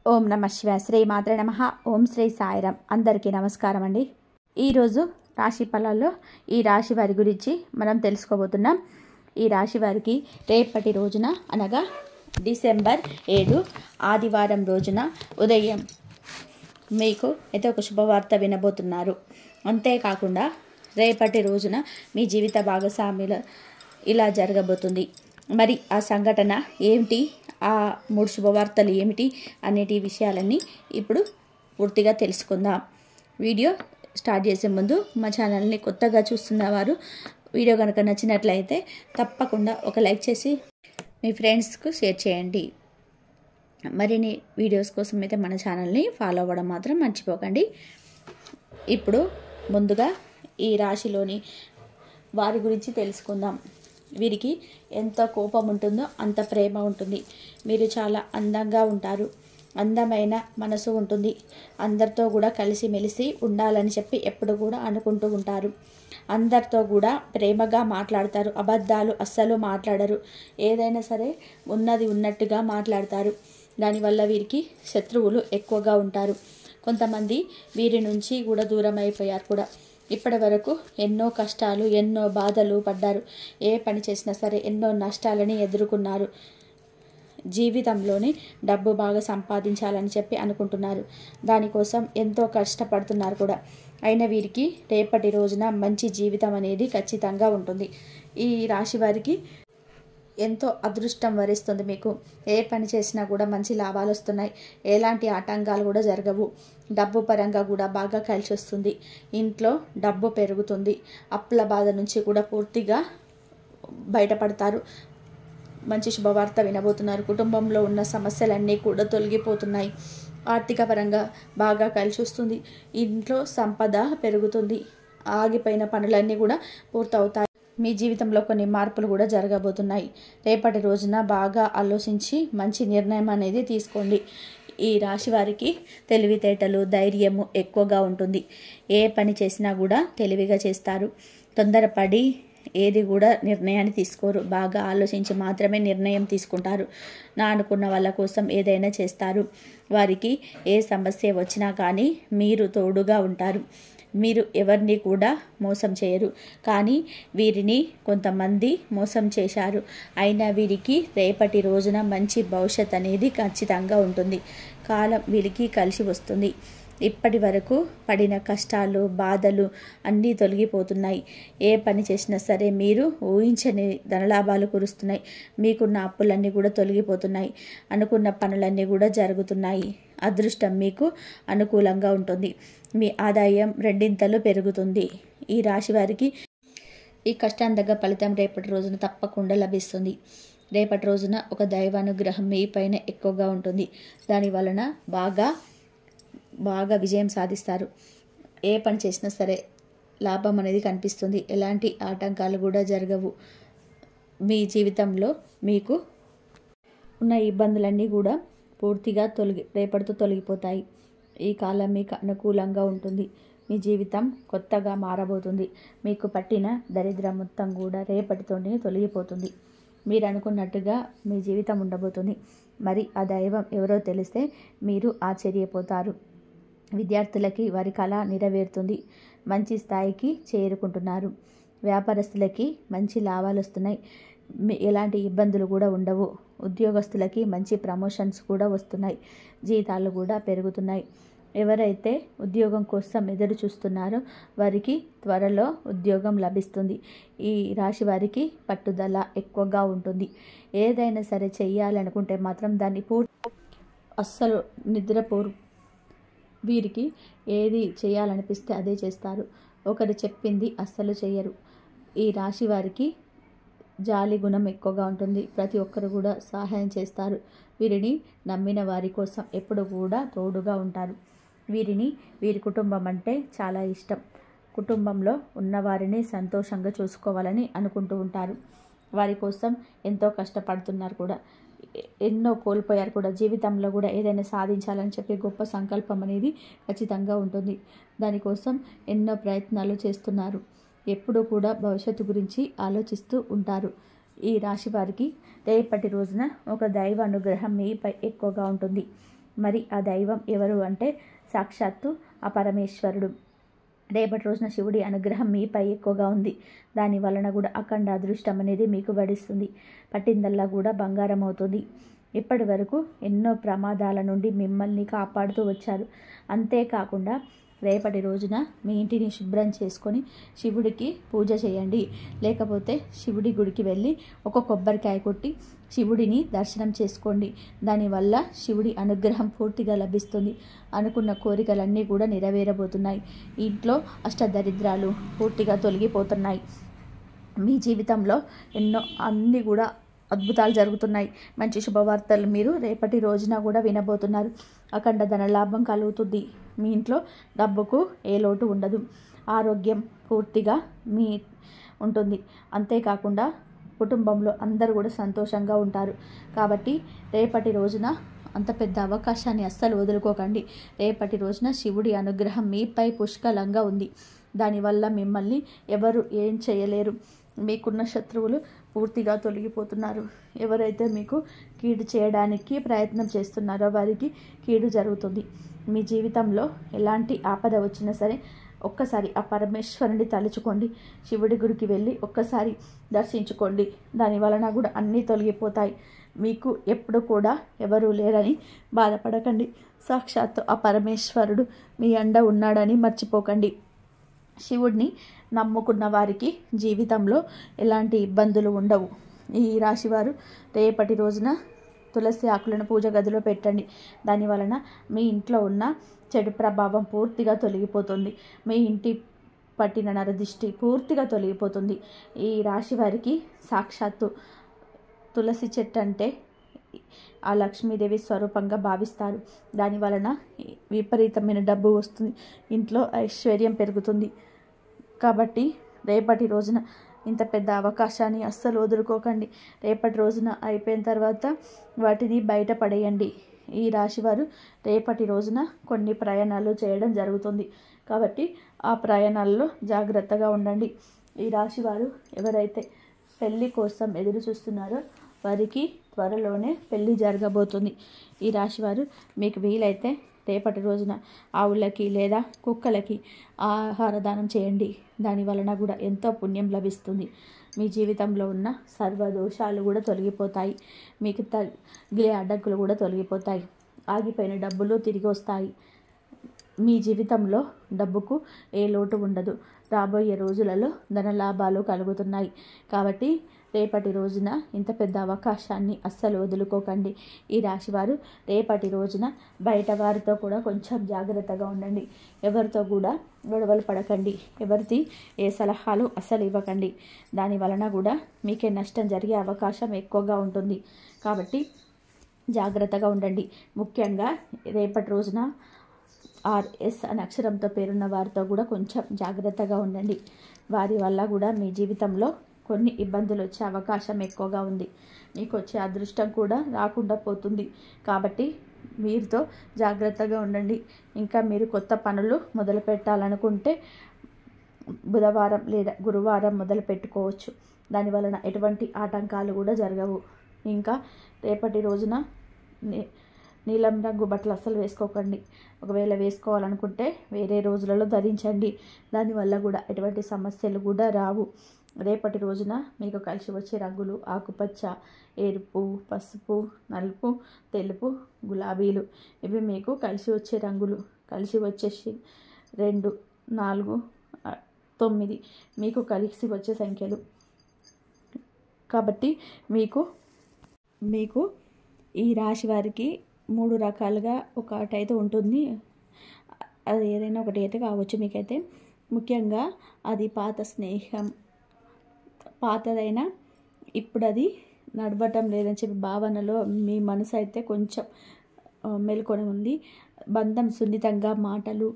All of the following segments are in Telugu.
ఓం నమ శివాయ. శ్రీ మాత్రే నమః. ఓం శ్రీ సాయిరామ్. అందరికీ నమస్కారం అండి. ఈరోజు రాశి ఫలాల్లో ఈ రాశి వారి గురించి మనం తెలుసుకోబోతున్నాం. ఈ రాశి వారికి రేపటి రోజున అనగా డిసెంబర్ 7 ఆదివారం రోజున ఉదయం మీకు అయితే ఒక శుభవార్త వినబోతున్నారు. అంతేకాకుండా రేపటి రోజున మీ జీవిత భాగస్వాముల ఇలా జరగబోతుంది. మరి ఆ సంఘటన ఏమిటి, ఆ 3 శుభవార్తలు ఏమిటి అనేటి విషయాలన్నీ ఇప్పుడు పూర్తిగా తెలుసుకుందాం. వీడియో స్టార్ట్ చేసే ముందు మా ఛానల్ని కొత్తగా చూస్తున్న వారు వీడియో కనుక నచ్చినట్లయితే తప్పకుండా ఒక లైక్ చేసి మీ ఫ్రెండ్స్కు షేర్ చేయండి. మరిన్ని వీడియోస్ కోసం అయితే మన ఛానల్ని ఫాలో అవ్వడం మాత్రం మర్చిపోకండి. ఇప్పుడు ముందుగా ఈ రాశిలోని వారి గురించి తెలుసుకుందాం. వీరికి ఎంత కోపం ఉంటుందో అంత ప్రేమ ఉంటుంది. మీరు చాలా అందంగా ఉంటారు. అందమైన మనసు ఉంటుంది. అందరితో కూడా కలిసిమెలిసి ఉండాలని చెప్పి ఎప్పుడు కూడా అనుకుంటూ ఉంటారు. అందరితో కూడా ప్రేమగా మాట్లాడతారు. అబద్ధాలు అస్సలు మాట్లాడరు. ఏదైనా సరే ఉన్నది ఉన్నట్టుగా మాట్లాడతారు. దానివల్ల వీరికి శత్రువులు ఎక్కువగా ఉంటారు. కొంతమంది వీరి నుంచి కూడా దూరం అయిపోయారు కూడా. ఇప్పటి వరకు ఎన్నో కష్టాలు, ఎన్నో బాధలు పడ్డారు. ఏ పని చేసినా సరే ఎన్నో నష్టాలని ఎదుర్కొన్నారు. జీవితంలోని డబ్బు బాగా సంపాదించాలని చెప్పి అనుకుంటున్నారు. దానికోసం ఎంతో కష్టపడుతున్నారు కూడా. అయినా వీరికి రేపటి రోజున మంచి జీవితం అనేది ఖచ్చితంగా ఉంటుంది. ఈ రాశి వారికి ఎంతో అదృష్టం వరిస్తుంది. మీకు ఏ పని చేసినా కూడా మంచి లాభాలు వస్తున్నాయి. ఎలాంటి ఆటంకాలు కూడా జరగవు. డబ్బు పరంగా కూడా బాగా కలిసి వస్తుంది. ఇంట్లో డబ్బు పెరుగుతుంది. అప్పుల బాధ నుంచి కూడా పూర్తిగా బయటపడతారు. మంచి శుభవార్త వినబోతున్నారు. కుటుంబంలో ఉన్న సమస్యలన్నీ కూడా తొలగిపోతున్నాయి. ఆర్థిక పరంగా బాగా కలిసి వస్తుంది. ఇంట్లో సంపద పెరుగుతుంది. ఆగిపోయిన పనులన్నీ కూడా పూర్తవుతాయి. మీ జీవితంలో కొన్ని మార్పులు కూడా జరగబోతున్నాయి. రేపటి రోజున బాగా ఆలోచించి మంచి నిర్ణయం అనేది తీసుకోండి. ఈ రాశి వారికి తెలివితేటలు, ధైర్యము ఎక్కువగా ఉంటుంది. ఏ పని చేసినా కూడా తెలివిగా చేస్తారు. తొందరపడి ఏది కూడా నిర్ణయాన్ని తీసుకోరు. బాగా ఆలోచించి మాత్రమే నిర్ణయం తీసుకుంటారు. నా అనుకున్న వాళ్ళ కోసం ఏదైనా చేస్తారు. వారికి ఏ సమస్య వచ్చినా కానీ మీరు తోడుగా ఉంటారు. మీరు ఎవరిని కూడా మోసం చేయరు. కానీ వీరిని కొంతమంది మోసం చేశారు. అయినా వీరికి రేపటి రోజున మంచి భవిష్యత్ అనేది ఖచ్చితంగా ఉంటుంది. కాలం వీరికి కలిసి వస్తుంది. ఇప్పటి వరకు పడిన కష్టాలు, బాధలు అన్నీ తొలగిపోతున్నాయి. ఏ పని చేసినా సరే మీరు ఊహించని ధనలాభాలు కురుస్తున్నాయి. మీకున్న అప్పులన్నీ కూడా తొలగిపోతున్నాయి. అనుకున్న పనులన్నీ కూడా జరుగుతున్నాయి. అదృష్టం మీకు అనుకూలంగా ఉంటుంది. మీ ఆదాయం 2 పెరుగుతుంది. ఈ రాశి వారికి ఈ కష్టానికి తగ్గ ఫలితం రేపటి రోజున తప్పకుండా లభిస్తుంది. రేపటి రోజున ఒక దైవానుగ్రహం మీ పైన ఎక్కువగా ఉంటుంది. దాని వలన బాగా విజయం సాధిస్తారు. ఏ పని చేసినా సరే లాభం అనేది కనిపిస్తుంది. ఎలాంటి ఆటంకాలు కూడా జరగవు. మీ జీవితంలో మీకు ఉన్న ఇబ్బందులన్నీ కూడా పూర్తిగా రేపటితో తొలగిపోతాయి. ఈ కాలం మీకు అనుకూలంగా ఉంటుంది. మీ జీవితం కొత్తగా మారబోతుంది. మీకు పట్టిన దరిద్రం మొత్తం కూడా రేపటితోనే తొలగిపోతుంది. మీరు అనుకున్నట్టుగా మీ జీవితం ఉండబోతుంది. మరి ఆ దైవం ఎవరో తెలిస్తే మీరు ఆశ్చర్యపోతారు. విద్యార్థులకి వారి కళ నెరవేరుతుంది. మంచి స్థాయికి చేరుకుంటున్నారు. వ్యాపారస్తులకి మంచి లాభాలు వస్తున్నాయి. ఎలాంటి ఇబ్బందులు కూడా ఉండవు. ఉద్యోగస్తులకి మంచి ప్రమోషన్స్ కూడా వస్తున్నాయి. జీతాలు కూడా పెరుగుతున్నాయి. ఎవరైతే ఉద్యోగం కోసం ఎదురు చూస్తున్నారో వారికి త్వరలో ఉద్యోగం లభిస్తుంది. ఈ రాశి వారికి పట్టుదల ఎక్కువగా ఉంటుంది. ఏదైనా సరే చెయ్యాలనుకుంటే మాత్రం దాన్ని అస్సలు నిద్రపోరు. వీరికి ఏది చేయాలనిపిస్తే అదే చేస్తారు. ఒకరు చెప్పింది అస్సలు చెయ్యరు. ఈ రాశి వారికి జాలి గుణం ఎక్కువగా ఉంటుంది. ప్రతి ఒక్కరు కూడా సహాయం చేస్తారు. వీరిని నమ్మిన వారి కోసం ఎప్పుడు కూడా తోడుగా ఉంటారు. వీరి కుటుంబం అంటే చాలా ఇష్టం. కుటుంబంలో ఉన్నవారిని సంతోషంగా చూసుకోవాలని అనుకుంటూ ఉంటారు. వారి కోసం ఎంతో కష్టపడుతున్నారు కూడా. ఎన్నో కోల్పోయారు కూడా. జీవితంలో కూడా ఏదైనా సాధించాలని చెప్పి గొప్ప సంకల్పం అనేది ఖచ్చితంగా ఉంటుంది. దానికోసం ఎన్నో ప్రయత్నాలు చేస్తున్నారు. ఎప్పుడూ కూడా భవిష్యత్తు గురించి ఆలోచిస్తూ ఉంటారు. ఈ రాశి వారికి రేపటి రోజున ఒక దైవ అనుగ్రహం మీపై ఎక్కువగా ఉంటుంది. మరి ఆ దైవం ఎవరు అంటే సాక్షాత్తు ఆ పరమేశ్వరుడు. రేపటి రోజున శివుడి అనుగ్రహం మీపై ఎక్కువగా ఉంది. దాని వలన కూడా అఖండ అదృష్టం అనేది మీకు వడిస్తుంది. పట్టిందల్లా కూడా బంగారం అవుతుంది. ఇప్పటి వరకు ఎన్నో ప్రమాదాల నుండి మిమ్మల్ని కాపాడుతూ వచ్చారు. అంతేకాకుండా రేపటి రోజున మీ ఇంటిని శుభ్రం చేసుకొని శివుడికి పూజ చేయండి. లేకపోతే శివుడి గుడికి వెళ్ళి ఒక కొబ్బరికాయ కొట్టి శివుడిని దర్శనం చేసుకోండి. దానివల్ల శివుడి అనుగ్రహం పూర్తిగా లభిస్తుంది. అనుకున్న కోరికలన్నీ కూడా నెరవేరబోతున్నాయి. ఇంట్లో అష్టదరిద్రాలు పూర్తిగా తొలగిపోతున్నాయి. మీ జీవితంలో ఎన్నో అన్నీ కూడా అద్భుతాలు జరుగుతున్నాయి. మంచి శుభవార్తలు మీరు రేపటి రోజున కూడా వినబోతున్నారు. అఖండ ధనలాభం కలుగుతుంది. మీ ఇంట్లో డబ్బుకు ఏ లోటు ఉండదు. ఆరోగ్యం పూర్తిగా మీ ఉంటుంది. అంతేకాకుండా కుటుంబంలో అందరూ కూడా సంతోషంగా ఉంటారు. కాబట్టి రేపటి రోజున అంత పెద్ద అవకాశాన్ని అస్సలు వదులుకోకండి. రేపటి రోజున శివుడి అనుగ్రహం మీపై పుష్కలంగా ఉంది. దానివల్ల మిమ్మల్ని ఎవరు ఏం చేయలేరు. మీకున్న శత్రువులు పూర్తిగా తొలగిపోతున్నారు. ఎవరైతే మీకు కీడు చేయడానికి ప్రయత్నం చేస్తున్నారో వారికి కీడు జరుగుతుంది. మీ జీవితంలో ఎలాంటి ఆపద వచ్చినా సరే ఒక్కసారి ఆ పరమేశ్వరుని తలుచుకోండి. శివుడి గుడికి వెళ్ళి ఒక్కసారి దర్శించుకోండి. దాని వలన కూడా అన్నీ తొలగిపోతాయి. మీకు ఎప్పుడు కూడా ఎవరూ లేరని బాధపడకండి. సాక్షాత్తు ఆ పరమేశ్వరుడు మీ అండ ఉన్నాడని మర్చిపోకండి. శివుడిని నమ్ముకున్న వారికి జీవితంలో ఎలాంటి ఇబ్బందులు ఉండవు. ఈ రాశివారు రేపటి రోజున తులసి ఆకులను పూజ గదిలో పెట్టండి. దానివలన మీ ఇంట్లో ఉన్న చెడు ప్రభావం పూర్తిగా తొలగిపోతుంది. మీ ఇంటి పట్టిన నరదిష్టి పూర్తిగా తొలగిపోతుంది. ఈ రాశి వారికి సాక్షాత్తు తులసి చెట్టు అంటే ఆ లక్ష్మీదేవి స్వరూపంగా భావిస్తారు. దాని వలన విపరీతమైన డబ్బు వస్తుంది. ఇంట్లో ఐశ్వర్యం పెరుగుతుంది. కాబట్టి రేపటి రోజున ఇంత పెద్ద అవకాశాన్ని అస్సలు వదులుకోకండి. రేపటి రోజున అయిపోయిన తర్వాత వాటిని బయటపడేయండి. ఈ రాశివారు రేపటి రోజున కొన్ని ప్రయాణాలు చేయడం జరుగుతుంది. కాబట్టి ఆ ప్రయాణాల్లో జాగ్రత్తగా ఉండండి. ఈ రాశివారు ఎవరైతే పెళ్లి కోసం ఎదురు చూస్తున్నారో వారికి త్వరలోనే పెళ్లి జరగబోతుంది. ఈ రాశివారు మీకు వీలైతే రేపటి రోజున ఆవులకి లేదా కుక్కలకి ఆహార దానం చేయండి. దాని వలన కూడా ఎంతో పుణ్యం లభిస్తుంది. మీ జీవితంలో ఉన్న సర్వదోషాలు కూడా తొలగిపోతాయి. మీకు తగిలే అడ్డంకులు కూడా తొలగిపోతాయి. ఆగిపోయిన డబ్బులు తిరిగి వస్తాయి. మీ జీవితంలో డబ్బుకు ఏ లోటు ఉండదు. రాబోయే రోజులలో ధనలాభాలు కలుగుతున్నాయి. కాబట్టి రేపటి రోజున ఇంత పెద్ద అవకాశాన్ని అస్సలు వదులుకోకండి. ఈ రాశివారు రేపటి రోజున బయట వారితో కూడా కొంచెం జాగ్రత్తగా ఉండండి. ఎవరితో కూడా గొడవలు పడకండి. ఎవరిది ఏ సలహాలు అస్సలు ఇవ్వకండి. దాని వలన కూడా మీకే నష్టం జరిగే అవకాశం ఎక్కువగా ఉంటుంది. కాబట్టి జాగ్రత్తగా ఉండండి. ముఖ్యంగా రేపటి రోజున RS అనే అక్షరంతో పేరున్న వారితో కూడా కొంచెం జాగ్రత్తగా ఉండండి. వారి వల్ల కూడా మీ జీవితంలో కొన్ని ఇబ్బందులు వచ్చే అవకాశం ఎక్కువగా ఉంది. మీకు వచ్చే అదృష్టం కూడా రాకుండా పోతుంది. కాబట్టి వీరితో జాగ్రత్తగా ఉండండి. ఇంకా మీరు కొత్త పనులు మొదలు పెట్టాలనుకుంటే బుధవారం లేదా గురువారం మొదలు పెట్టుకోవచ్చు. దానివలన ఎటువంటి ఆటంకాలు కూడా జరగవు. ఇంకా రేపటి రోజున నీలం రంగు బట్టలు అస్సలు వేసుకోకండి. ఒకవేళ వేసుకోవాలనుకుంటే వేరే రోజులలో ధరించండి. దానివల్ల కూడా ఎటువంటి సమస్యలు కూడా రావు. రేపటి రోజున మీకు కలిసి వచ్చే రంగులు ఆకుపచ్చ, ఎరుపు, పసుపు, నలుపు, తెలుపు, గులాబీలు. ఇవి మీకు కలిసి వచ్చే రంగులు. కలిసి వచ్చేసి 2, 4, 9 మీకు కలిసి వచ్చే సంఖ్యలు. కాబట్టి మీకు ఈ రాశి వారికి 3 రకాలుగా ఒకటైతే ఉంటుంది. అది ఏదైనా ఒకటి అయితే కావచ్చు. మీకైతే ముఖ్యంగా అది పాత స్నేహం, పాతదైనా ఇప్పుడు అది నడవటం లేదని చెప్పి భావనలో మీ మనసు అయితే కొంచెం మేల్కొని ఉంది. బంధం సున్నితంగా, మాటలు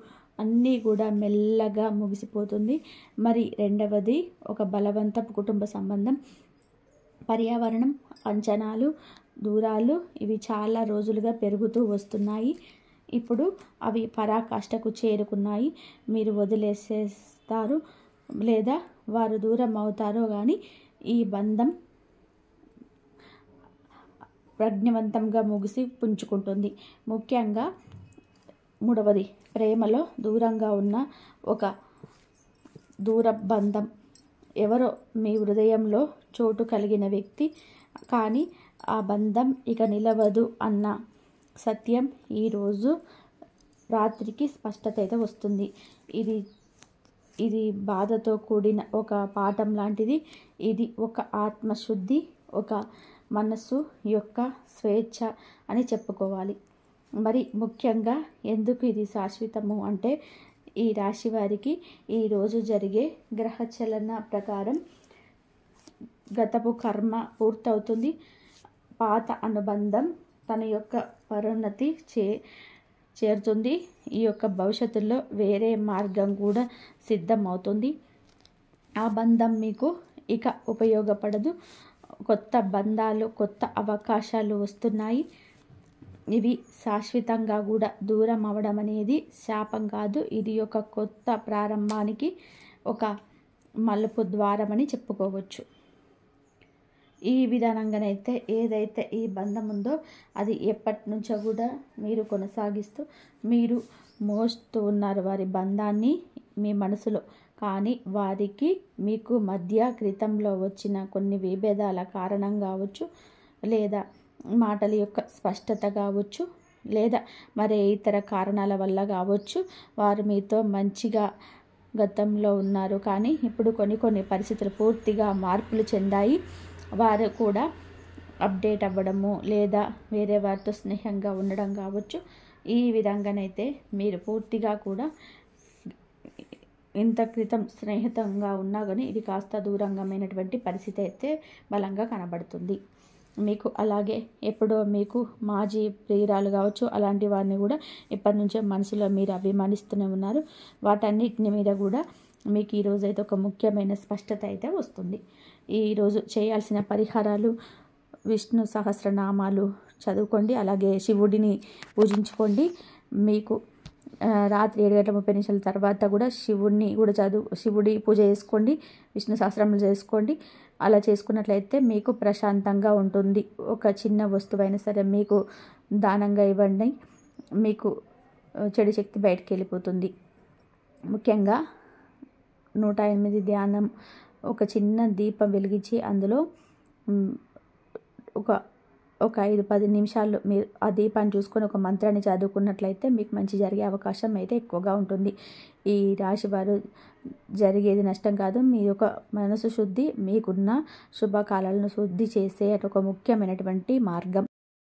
అన్నీ కూడా మెల్లగా ముగిసిపోతుంది. మరి రెండవది ఒక బలవంతపు కుటుంబ సంబంధం. పర్యావరణం, అంచనాలు, దూరాలు ఇవి చాలా రోజులుగా పెరుగుతూ వస్తున్నాయి. ఇప్పుడు అవి పరాకాష్ఠకు చేరుకున్నాయి. మీరు వదిలేసేస్తారు లేదా వారు దూరం అవుతారో కానీ ఈ బంధం ప్రజ్ఞవంతంగా ముగిసి పుంజుకుంటుంది. ముఖ్యంగా మూడవది, ప్రేమలో దూరంగా ఉన్న ఒక దూర బంధం, ఎవరో మీ హృదయంలో చోటు కలిగిన వ్యక్తి, కానీ ఆ బంధం ఇక నిలవదు అన్న సత్యం ఈరోజు రాత్రికి స్పష్టత అయితే వస్తుంది. ఇది బాధతో కూడిన ఒక పాఠం లాంటిది. ఇది ఒక ఆత్మశుద్ధి, ఒక మనస్సు యొక్క స్వేచ్ఛ అని చెప్పుకోవాలి. మరి ముఖ్యంగా ఎందుకు ఇది శాశ్వతము అంటే, ఈ రాశి వారికి ఈరోజు జరిగే గ్రహచలన ప్రకారం గతపు కర్మ పూర్తవుతుంది. పాత అనుబంధం తన యొక్క పరోన్నతి చేరుతుంది. ఈ యొక్క భవిష్యత్తులో వేరే మార్గం కూడా సిద్ధమవుతుంది. ఆ బంధం మీకు ఇక ఉపయోగపడదు. కొత్త బంధాలు, కొత్త అవకాశాలు వస్తున్నాయి. ఇవి శాశ్వతంగా కూడా దూరం అవ్వడం అనేది శాపం కాదు. ఇది ఒక కొత్త ప్రారంభానికి ఒక మలుపు ద్వారం అని చెప్పుకోవచ్చు. ఈ విధానంగానైతే ఏదైతే ఈ బంధం ఉందో అది ఎప్పటి నుంచో కూడా మీరు కొనసాగిస్తూ మీరు మోస్తూ ఉన్నారు వారి బంధాన్ని మీ మనసులో. కానీ వారికి మీకు మధ్య క్రితంలో వచ్చిన కొన్ని విభేదాల కారణం కావచ్చు, లేదా మాటల యొక్క స్పష్టత కావచ్చు, లేదా మరే ఇతర కారణాల వల్ల కావచ్చు, వారు మీతో మంచిగా గతంలో ఉన్నారు. కానీ ఇప్పుడు కొన్ని పరిస్థితులు పూర్తిగా మార్పులు చెందాయి. వారు కూడా అప్డేట్ అవ్వడము, లేదా వేరే వారితో స్నేహంగా ఉండడం కావచ్చు. ఈ విధంగానైతే మీరు పూర్తిగా కూడా ఇంత క్రితం స్నేహితంగా ఉన్నా కానీ ఇది కాస్త దూరంగామైనటువంటి పరిస్థితి అయితే బలంగా కనబడుతుంది మీకు. అలాగే ఎప్పుడో మీకు మాజీ ప్రియురాలు కావచ్చు, అలాంటి వారిని కూడా ఇప్పటి నుంచే మనసులో మీరు అభిమానిస్తూనే ఉన్నారు. వాటన్నిటిని మీద కూడా మీకు ఈరోజు అయితే ఒక ముఖ్యమైన స్పష్టత అయితే వస్తుంది. ఈరోజు చేయాల్సిన పరిహారాలు, విష్ణు సహస్రనామాలు చదువుకోండి, అలాగే శివుడిని పూజించుకోండి. మీకు రాత్రి 7:30 తర్వాత కూడా శివుడి పూజ చేసుకోండి, విష్ణు సహస్రనామాలు చేసుకోండి. అలా చేసుకున్నట్లయితే మీకు ప్రశాంతంగా ఉంటుంది. ఒక చిన్న వస్తువైనా సరే మీకు దానంగా ఇవ్వండి, మీకు చెడు శక్తి బయటికి వెళ్ళిపోతుంది. ముఖ్యంగా 108 ధ్యానం, ఒక చిన్న దీపం వెలిగించి అందులో ఒక 5-10 నిమిషాలు మీరు ఆ దీపాన్ని చూసుకొని ఒక మంత్రాన్ని చదువుకున్నట్లయితే మీకు మంచి జరిగే అవకాశం అయితే ఎక్కువగా ఉంటుంది. ఈ రాశి వారు జరిగేది నష్టం కాదు, మీ యొక్క మనసు శుద్ధి, మీకున్న శుభకాలాలను శుద్ధి చేసే ఒక ముఖ్యమైనటువంటి మార్గం.